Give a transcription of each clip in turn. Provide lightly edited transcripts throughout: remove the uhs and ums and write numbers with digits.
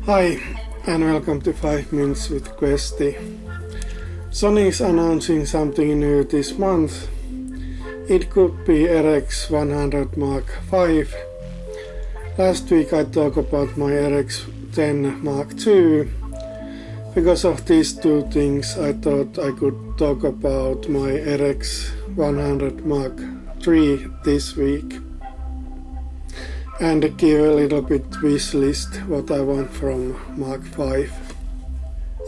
Hi and welcome to 5 Minutes with Kvesti. Sony is announcing something new this month. It could be RX100 Mark V. Last week I talked about my RX10 Mark II. Because of these two things I thought I could talk about my RX100 Mark III this week and give a little bit wish list what I want from Mark V.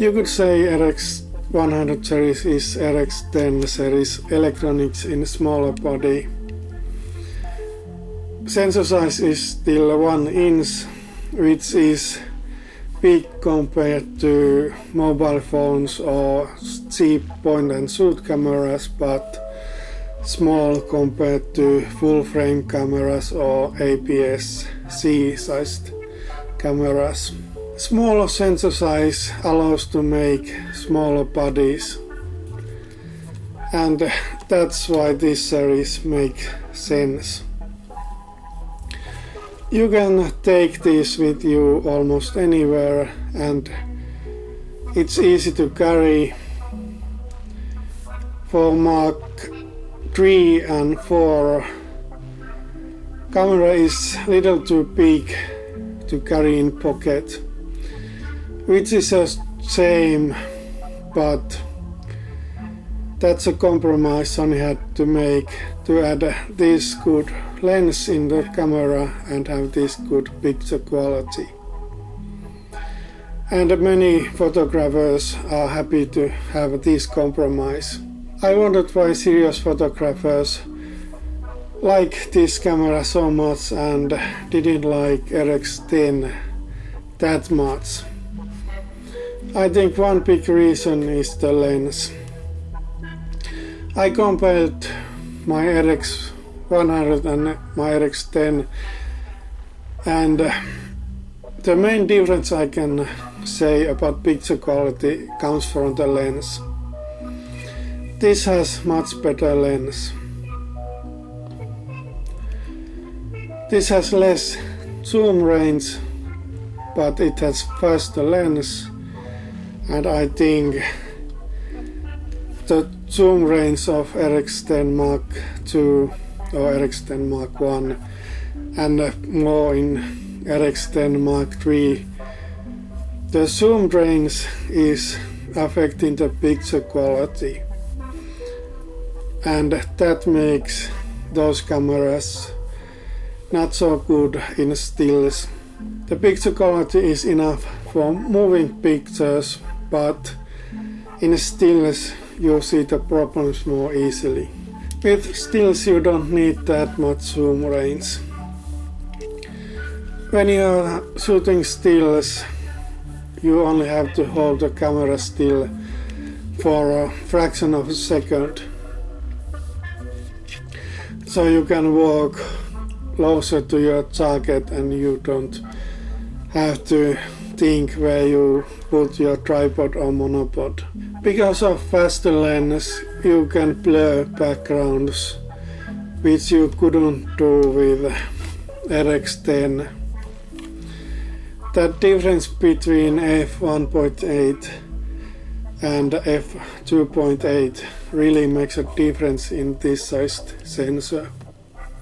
You could say RX100 series is RX10 series electronics in smaller body. Sensor size is still 1 inch, which is big compared to mobile phones or cheap point and shoot cameras, but small compared to full frame cameras or APS-C sized cameras. Smaller sensor size allows to make smaller bodies, and that's why this series makes sense. You can take this with you almost anywhere and it's easy to carry. For Mark 3 and 4, camera is little too big to carry in pocket, which is a shame, but that's a compromise Sony had to make to add this good lens in the camera and have this good picture quality. And many photographers are happy to have this compromise. I wondered why serious photographers like this camera so much and didn't like RX10 that much. I think one big reason is the lens. I compared my RX100 and my RX10, and the main difference I can say about picture quality comes from the lens. This has much better lens. This has less zoom range, but it has faster lens, and I think the zoom range of RX10 Mark II or RX10 Mark I and more in RX10 Mark III, the zoom range is affecting the picture quality, and that makes those cameras not so good in stills. The picture quality is enough for moving pictures, but in stills you see the problems more easily. With stills you don't need that much zoom range. When you are shooting stills, you only have to hold the camera still for a fraction of a second. So you can walk closer to your target and you don't have to think where you put your tripod or monopod. Because of faster lens, you can blur backgrounds, which you couldn't do with RX10. The difference between f1.8 and f2.8 really makes a difference in this sized sensor.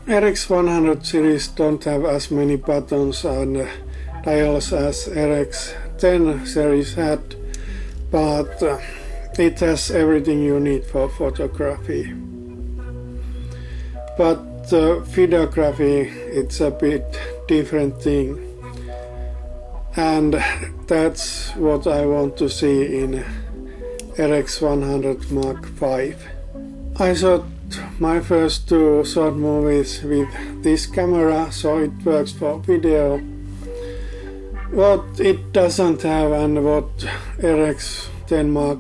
RX100 series don't have as many buttons and dials as RX10 series had, but it has everything you need for photography. But videography, it's a bit different thing, and that's what I want to see in RX100 Mark V. I shot my first 2 short movies with this camera, so it works for video. What it doesn't have and what RX10 Mark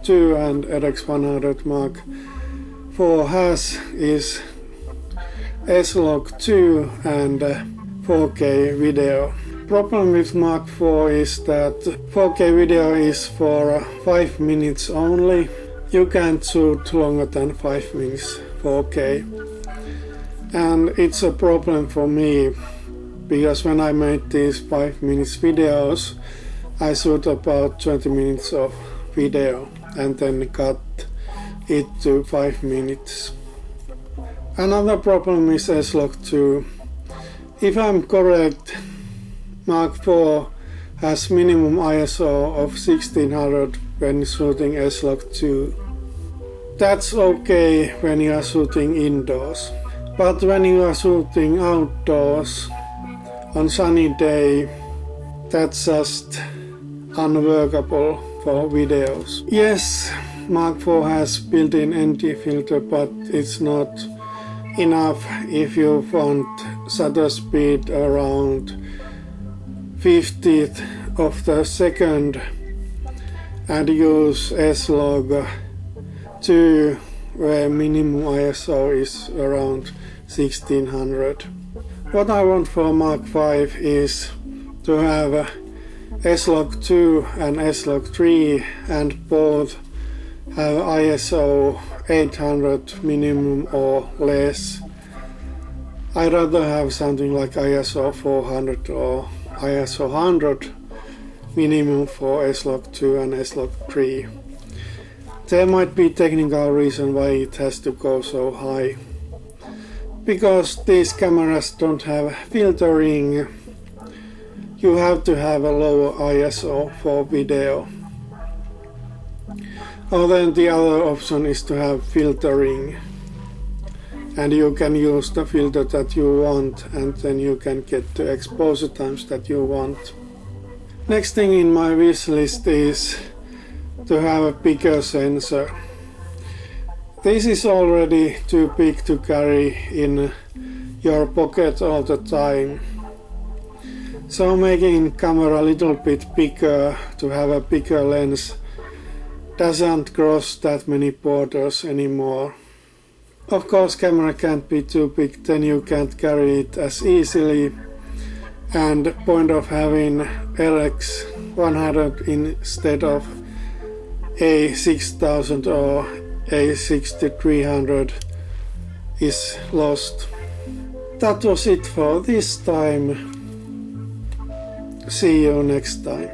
II and RX100 Mark IV has is S-Log 2 and 4K video. Problem with Mark IV is that 4K video is for 5 minutes only. You can't shoot longer than 5 minutes 4K, and it's a problem for me because when I made these 5 minutes videos, I shoot about 20 minutes of video and then cut it to 5 minutes. Another problem is S-Log2. If I'm correct, Mark IV has minimum ISO of 1600 when shooting S-Log2. That's okay when you are shooting indoors, but when you are shooting outdoors on sunny day, that's just unworkable for videos. Yes, Mark IV has built-in ND filter, but it's not enough if you want shutter speed around 50th of the second and use S-Log2 where minimum ISO is around 1600. What I want for Mark V is to have S-Log2 and S-Log3 and both have ISO 800 minimum or less. I'd rather have something like ISO 400 or ISO 100 minimum for S-Log2 and S-Log3. There might be technical reason why it has to go so high. Because these cameras don't have filtering, you have to have a lower ISO for video. Or then the other option is to have filtering, and you can use the filter that you want, and then you can get the exposure times that you want. Next thing in my wish list is to have a bigger sensor. This is already too big to carry in your pocket all the time. So making camera a little bit bigger to have a bigger lens doesn't cross that many borders anymore. Of course, camera can't be too big, then you can't carry it as easily, and the point of having RX100 instead of A6000 or A6300 is lost. That was it for this time. See you next time.